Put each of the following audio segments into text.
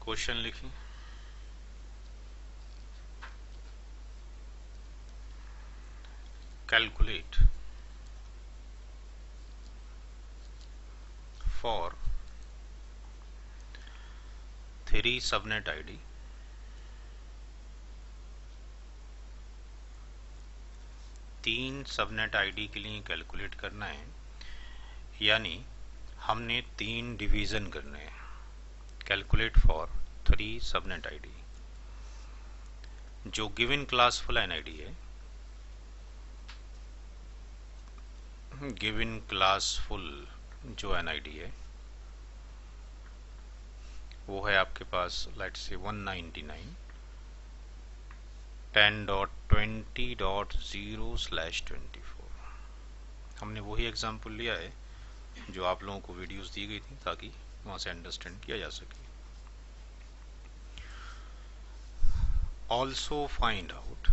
Question लिखिए। Calculate for 3 subnet ID तीन subnet ID के लिए कैलकुलेट करना है, यानी हमने 3 डिवीजन करने हैं। Calculate for 3 subnet ID. जो गिवन क्लास फुल एनआईडी है, गिवन क्लास फुल जो एनआईडी है वो है आपके पास लेट्स से 199 10.20.0/24। हमने वही एग्जाम्पल लिया है जो आप लोगों को वीडियोस दी गई थी ताकि वहां से अंडरस्टैंड किया जा सके। Also find out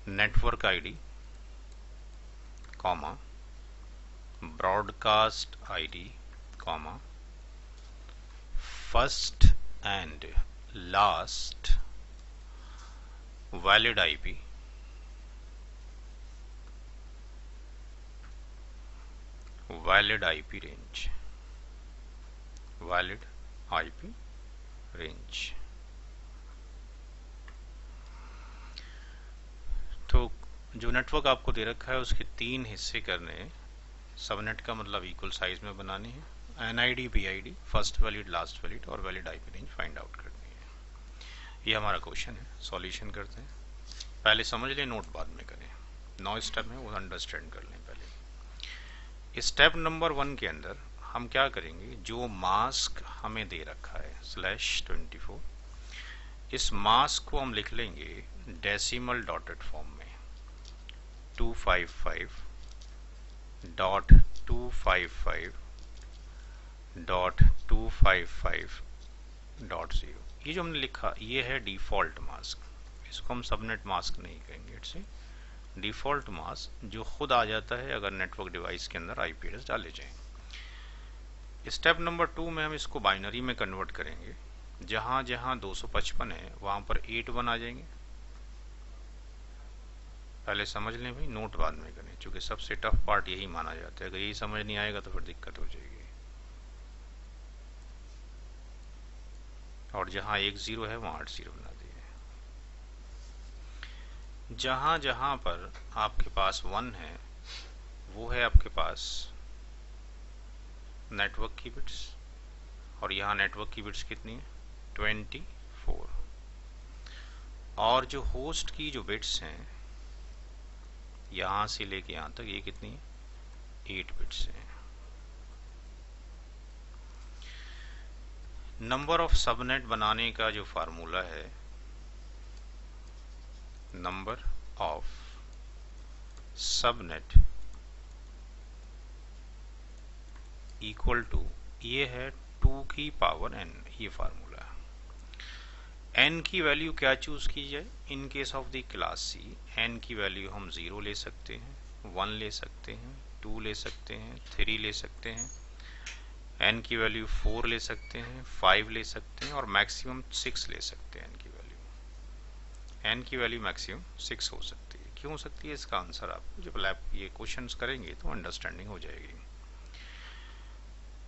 network ID comma broadcast ID comma first and last valid IP valid IP range, valid IP range. तो जो नेटवर्क आपको दे रखा है उसके 3 हिस्से करने हैं। सबनेट का मतलब इक्वल साइज में बनानी है, NID PID first valid last valid और valid IP range find out करनी है। ये हमारा क्वेश्चन है। सॉल्यूशन करते हैं। पहले समझ लें, नोट बाद में करें। 9 स्टेप है वो अंडरस्टैंड कर लें पहले। स्टेप नंबर 1 के अंदर हम क्या करेंगे, जो मास्क हमें दे रखा है /24, इस मास्क को हम लिख लेंगे डेसिमल डॉटेड फॉर्म में 255.255.255.0। ये जो हमने लिखा ये है डिफॉल्ट मास्क। इसको हम सबनेट मास्क नहीं कहेंगे, इट्स डिफॉल्ट मास्क जो खुद आ जाता है अगर नेटवर्क डिवाइस के अंदर आईपी एड्रेस डाले जाएं। स्टेप नंबर 2 में हम इसको बाइनरी में कन्वर्ट करेंगे। जहां जहां 255 है वहां पर 8 1 आ जाएंगे। पहले समझ लें भाई, नोट बाद में करें, क्योंकि सबसे टफ पार्ट यही माना जाता है। अगर यही समझ नहीं आएगा तो फिर दिक्कत हो जाएगी। और जहां 1 0 है वहां 8 0 बना दिए। जहां जहां पर आपके पास 1 है वो है आपके पास नेटवर्क की बिट्स, और यहाँ नेटवर्क की बिट्स कितनी है 24। और जो होस्ट की जो बिट्स हैं यहाँ से लेके यहाँ तक ये कितनी है 8 बिट्स हैं। नंबर ऑफ सबनेट बनाने का जो फार्मूला है, number of subnet equal to, ये है 2 की पावर n, ये फार्मूला। n की वैल्यू क्या चूज की जाए in case of the class C. n की वैल्यू हम 0 ले सकते हैं, 1 ले सकते हैं, 2 ले सकते हैं, 3 ले सकते हैं, n की वैल्यू 4 ले सकते हैं, 5 ले सकते हैं और मैक्सिमम 6 ले सकते हैं। n की वैल्यू मैक्सिमम 6 हो सकती है। क्यों हो सकती है, इसका आंसर आप जब लैब ये क्वेश्चंस करेंगे तो अंडरस्टैंडिंग हो जाएगी।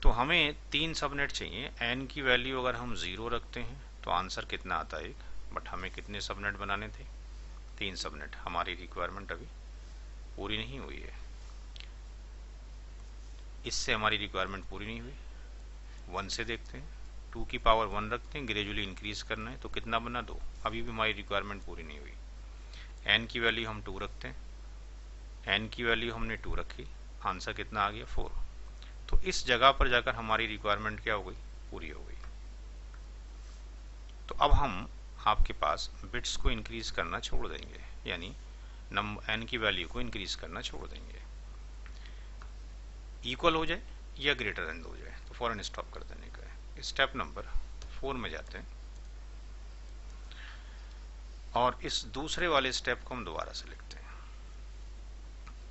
तो हमें 3 सबनेट चाहिए। n की वैल्यू अगर हम 0 रखते हैं तो आंसर कितना आता है 1, बट हमें कितने सबनेट बनाने थे 3 सबनेट। हमारी रिक्वायरमेंट अभी पूरी नहीं हुई है, इससे हमारी रिक्वायरमेंट पूरी नहीं हुई। 1 से देखते हैं, 2 की पावर 1 रखते हैं, ग्रेजुअली इंक्रीज करना है तो कितना बना 2। अभी भी हमारी रिक्वायरमेंट पूरी नहीं हुई। n की वैल्यू हम 2 रखते हैं, n की वैल्यू हमने 2 रखी, आंसर कितना आ गया 4। तो इस जगह पर जाकर हमारी रिक्वायरमेंट क्या हो गई, पूरी हो गई। तो अब हम आपके पास बिट्स को इंक्रीज करना छोड़ देंगे, यानी n की वैल्यू को इंक्रीज करना छोड़ देंगे। इक्वल हो जाए या ग्रेटर देन हो जाए तो फौरन स्टॉप कर देने का है। स्टेप नंबर 4 में जाते हैं और इस दूसरे वाले स्टेप को हम दोबारा से लिखते हैं।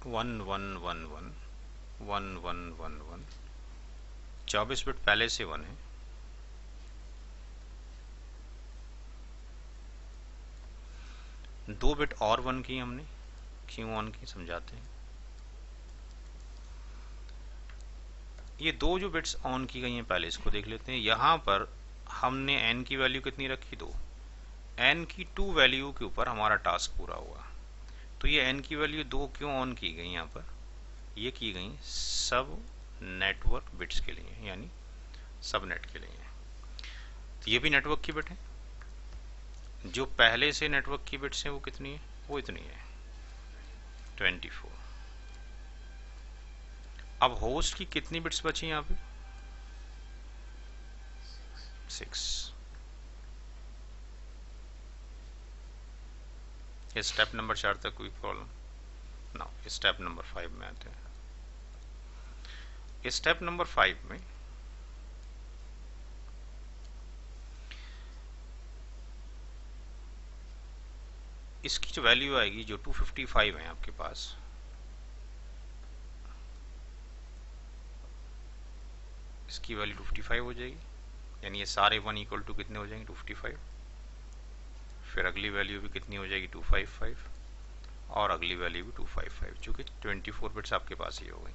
11111111 24 बिट पहले से 1 है, दो बिट और 1 की हमने, क्यों 1 की समझाते हैं। ये दो जो बिट्स ऑन की गई हैं पहले इसको देख लेते हैं। यहाँ पर हमने n की वैल्यू कितनी रखी, 2। n की 2 वैल्यू के ऊपर हमारा टास्क पूरा हुआ। तो ये n की वैल्यू 2 क्यों ऑन की गई यहाँ पर, ये की गई सब नेटवर्क बिट्स के लिए, यानी सब नेट के लिए। तो ये भी नेटवर्क की बिट है। जो पहले से नेटवर्क की बिट्स हैं वो कितनी है, वो इतनी है 24। अब होस्ट की कितनी बिट्स बची यहाँ पे, 6। स्टेप नंबर 4 तक कोई प्रॉब्लम ना। स्टेप नंबर 5 में आते हैं। स्टेप नंबर 5 में इसकी जो वैल्यू आएगी, जो 255 है आपके पास, इसकी वैल्यू 255 हो जाएगी, यानी ये सारे 1 इक्वल टू कितने हो जाएंगे, 255। फिर अगली वैल्यू भी कितनी हो जाएगी, 255, और अगली वैल्यू भी 255, चूंकि 24 बिट्स आपके पास ही हो गई।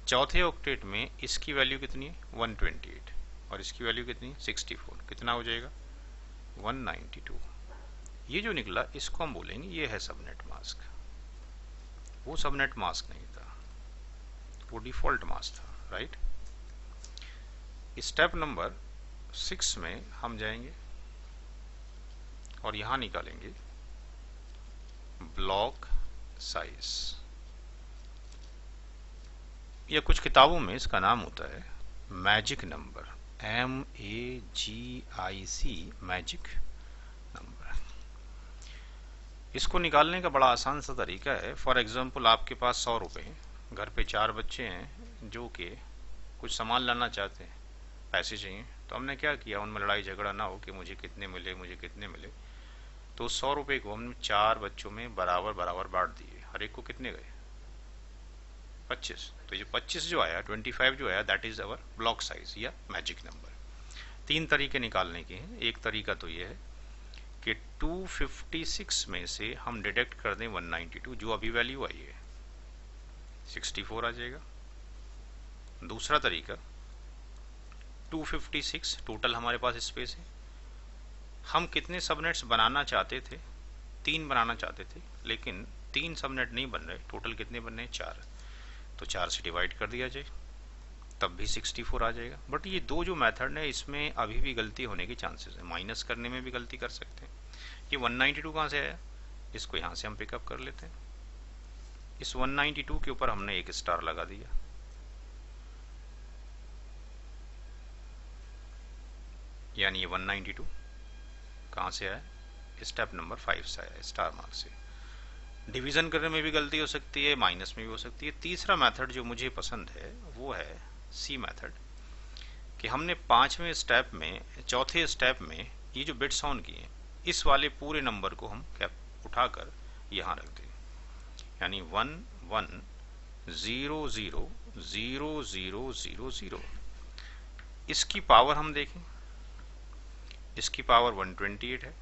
चौथे ऑक्टेट में इसकी वैल्यू कितनी है, 128, और इसकी वैल्यू कितनी है, 64। कितना हो जाएगा, 192। ये जो निकला इसको हम बोलेंगे ये है सबनेट मास्क। वो सबनेट मास्क नहीं था, वो डिफॉल्ट मास्क था, राइट। स्टेप नंबर 6 में हम जाएंगे और यहां निकालेंगे ब्लॉक साइज। या कुछ किताबों में इसका नाम होता है magic number, MAGIC, magic number. इसको निकालने का बड़ा आसान सा तरीका है। फॉर एग्जांपल आपके पास 100 रुपये हैं, घर पे 4 बच्चे हैं जो कि कुछ सामान लाना चाहते हैं, पैसे चाहिए। तो हमने क्या किया, उनमें लड़ाई झगड़ा ना हो कि मुझे कितने मिले मुझे कितने मिले, तो 100 रुपये को हमने 4 बच्चों में बराबर बराबर बांट दिए। हर एक को कितने गए, 25। तो ये 25 जो आया, 25 जो आया, that is our block size या मैजिक नंबर। 3 तरीके निकालने के हैं। एक तरीका तो ये है कि 256 में से हम डिडक्ट कर दें 192, जो अभी वैल्यू आई है 64 आ जाएगा। दूसरा तरीका, 256 टोटल हमारे पास स्पेस है, हम कितने सबनेट्स बनाना चाहते थे, 3 बनाना चाहते थे, लेकिन 3 सबनेट नहीं बन रहे, टोटल कितने बन रहे हैं, 4। तो 4 से डिवाइड कर दिया जाए, तब भी 64 आ जाएगा। बट ये दो जो मेथड है इसमें अभी भी गलती होने के चांसेस है, माइनस करने में भी गलती कर सकते हैं। ये 192 कहाँ से आया, इसको यहाँ से हम पिकअप कर लेते हैं। इस 192 के ऊपर हमने एक स्टार लगा दिया, यानी ये 192 कहाँ से आया, स्टेप नंबर 5 से आया, स्टार मार्क से। डिवीजन करने में भी गलती हो सकती है, माइनस में भी हो सकती है। तीसरा मेथड जो मुझे पसंद है वो है सी मेथड, कि हमने 5वें स्टेप में, चौथे स्टेप में ये जो बिट्स ऑन किए, इस वाले पूरे नंबर को हम क्या उठाकर यहाँ रख दें, यानी 1 1 0 0 0 0 0 0। इसकी पावर हम देखें, इसकी पावर 128 है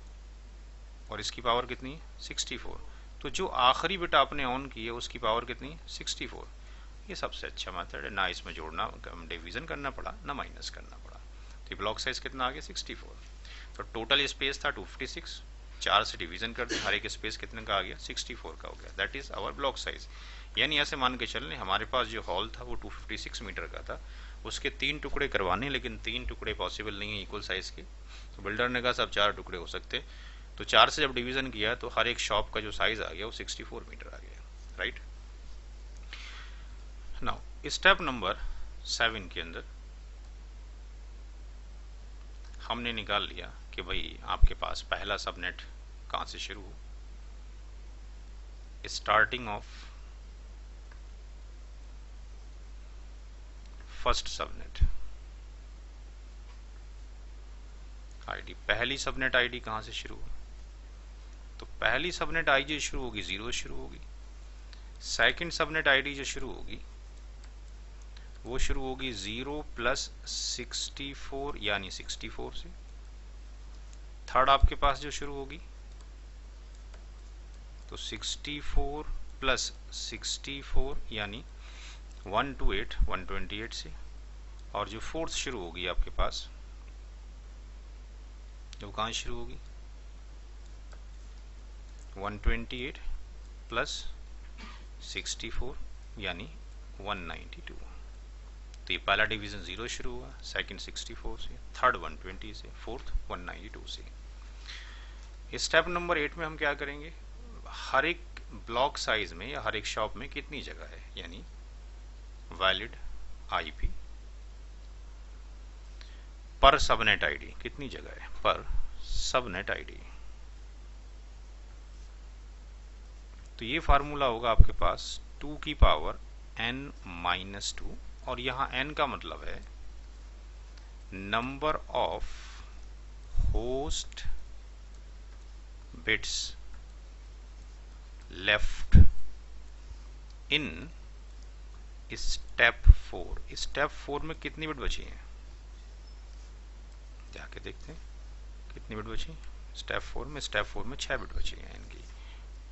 और इसकी पावर कितनी है, 64। तो जो आखिरी बिट आपने ऑन की है उसकी पावर कितनी है, 64। ये सबसे अच्छा मेथड है, ना इसमें जोड़ना डिवीजन करना पड़ा, ना माइनस करना पड़ा। तो ब्लॉक साइज कितना आ गया, 64। तो टोटल स्पेस था 256, 4 से डिवीजन कर दें, हर एक स्पेस कितने का आ गया, 64 का हो गया। That is our block size. यानी ऐसे मान के चलने हमारे पास जो हॉल था वो 256 मीटर का था, उसके 3 टुकड़े करवाने, लेकिन 3 टुकड़े पॉसिबल नहीं है इक्वल साइज के। तो बिल्डर ने कहा सब 4 टुकड़े हो सकते। तो 4 से जब डिवीजन किया तो हर एक शॉप का जो साइज आ गया वो 64 मीटर आ गया, राइट। नाउ स्टेप नंबर 7 के अंदर हमने निकाल लिया कि भाई आपके पास पहला सबनेट कहाँ से शुरू हो, starting of first subnet ID. पहली सबनेट आईडी कहाँ से शुरू हो, तो पहली सबनेट आईडी शुरू होगी 0 से शुरू होगी। सेकंड सबनेट आईडी जो शुरू होगी वो शुरू होगी 0 + 64 यानी 64 से। थर्ड आपके पास जो शुरू होगी तो 64 + 64 यानी 128 से। और जो फोर्थ शुरू होगी आपके पास वो कहाँ शुरू होगी 128 + 64 यानी 192। तो ये पहला डिवीजन 0 शुरू हुआ, सेकंड 64 से, थर्ड 120 से, फोर्थ 192 से। स्टेप नंबर 8 में हम क्या करेंगे, हर एक ब्लॉक साइज में या हर एक शॉप में कितनी जगह है, यानी वैलिड आईपी पर सबनेट आईडी कितनी जगह है पर सबनेट आईडी। तो ये फार्मूला होगा आपके पास 2 की पावर n-2 और यहाँ n का मतलब है number of host bits left in step 4। Step 4 में कितनी बिट बची हैं, जाके देखते हैं कितनी बिट बची। स्टेप 4 में 6 बिट बची हैं इनकी।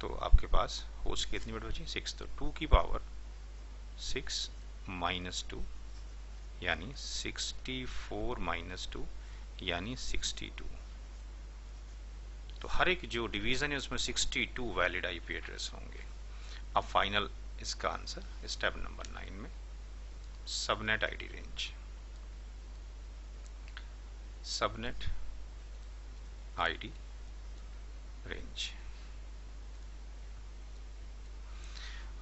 तो आपके पास होस्ट कितनी बिट बची 6। तो 2 की पावर 6 - 2 यानी 64 - 2 यानी 62। तो हर एक जो डिवीजन है उसमें 62 वैलिड आईपी एड्रेस होंगे। अब फाइनल इसका आंसर स्टेप नंबर 9 में subnet ID range, subnet ID range.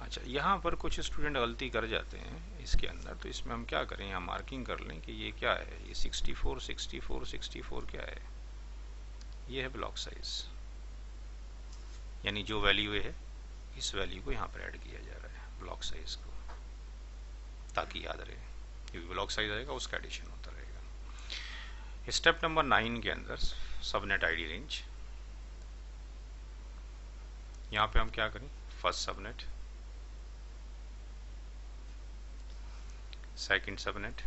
अच्छा, यहाँ पर कुछ स्टूडेंट गलती कर जाते हैं इसके अंदर, तो इसमें हम क्या करें, यहाँ मार्किंग कर लें कि ये क्या है, ये 64 64 64 क्या है, ये है ब्लॉक साइज, यानी जो वैल्यू है इस वैल्यू को यहाँ पर ऐड किया जा रहा है ब्लॉक साइज को, ताकि याद रहे क्योंकि ब्लॉक साइज आएगा उसका एडिशन होता रहेगा। स्टेप नंबर 9 के अंदर सबनेट आईडी रेंज, यहाँ पे हम क्या करें, first subnet, second subnet,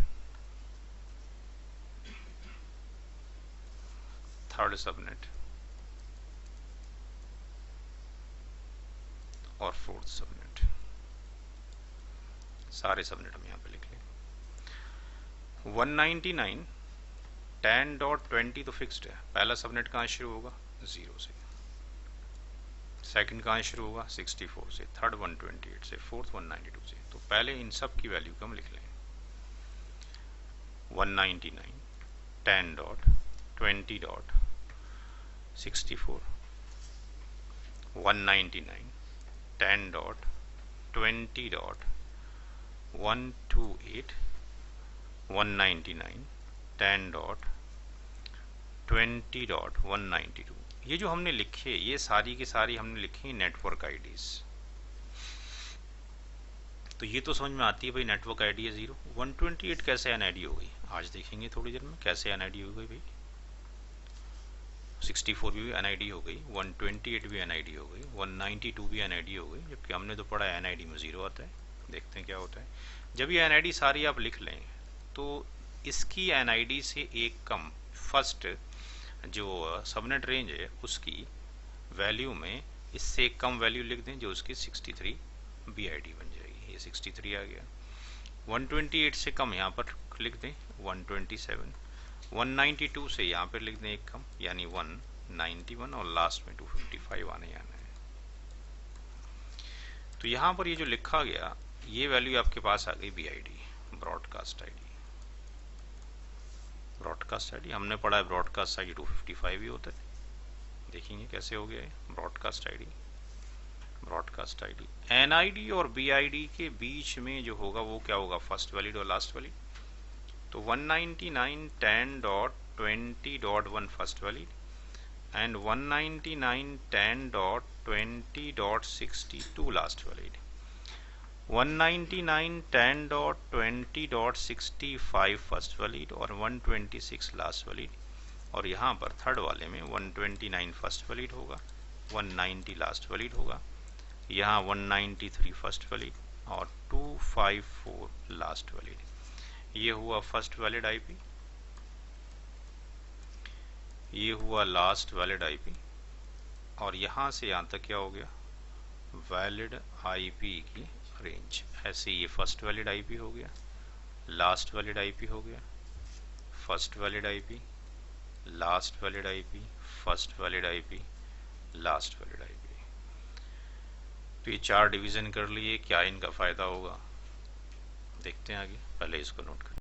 third subnet और फोर्थ सबनेट। सारे सबनेट हम यहाँ पे लिख लें। 199 10.20 तो फिक्स्ड है। पहला सबनेट कहाँ शुरू होगा 0 से, सेकंड कहाँ शुरू होगा 64 से, थर्ड 128 से, फोर्थ 192 से। तो पहले इन सब की वैल्यू को हम लिख लें। 199 10.20.64, 199 10.20.128, 199 10.20.192। ये जो हमने लिखे ये सारी की सारी हमने लिखी नेटवर्क आईडीज। तो ये तो समझ में आती है भाई नेटवर्क आईडी है 0। 128 कैसे एनआईडी हो गई आज देखेंगे थोड़ी देर में कैसे एनआईडी हो गई भाई। 64 भी एनआईडी हो गई, 128 भी एनआईडी हो गई, 192 भी एनआईडी हो गई, जबकि हमने तो पढ़ा एनआईडी में 0 आता है। देखते हैं क्या होता है। जब ये एनआईडी सारी आप लिख लें तो इसकी एनआईडी से एक कम फर्स्ट जो सबनेट रेंज है उसकी वैल्यू में इससे एक कम वैल्यू लिख दें जो उसकी 63 बीआईडी बन जाएगी। ये 63 आ गया। 128 से कम यहाँ पर लिख दें 127, 192 से यहाँ पर लिख दें एक कम यानी 191 और लास्ट में 255 आने है। तो यहाँ पर ये जो लिखा गया ये वैल्यू आपके पास आ गई BID, broadcast ID. Broadcast ID हमने पढ़ा है, ब्रॉडकास्ट आईडी 255 ही होता है। देखेंगे कैसे हो गया है broadcast ID. Broadcast ID NID और बीआईडी के बीच में जो होगा वो क्या होगा, फर्स्ट वैलिड और लास्ट वैलिड। तो 199 10.20.1 first valid and 199 10.20.62 last valid, 199 10.20.65 first valid और 126 लास्ट वैलिड। और यहाँ पर थर्ड वाले में 129 फर्स्ट वैलिड होगा, 190 लास्ट वैलिड होगा, यहाँ 193 फर्स्ट वैलिड और 254 लास्ट वैलिड। ये हुआ फर्स्ट वैलिड आईपी, ये हुआ लास्ट वैलिड आईपी, और यहाँ से यहाँ तक क्या हो गया, वैलिड आईपी की रेंज। ऐसे ये फर्स्ट वैलिड आईपी हो गया, लास्ट वैलिड आईपी हो गया, first valid IP, last valid IP, first valid IP, last valid IP. तो ये 4 डिवीजन कर लिए, क्या इनका फायदा होगा देखते हैं आगे। पहले इसको नोट करें।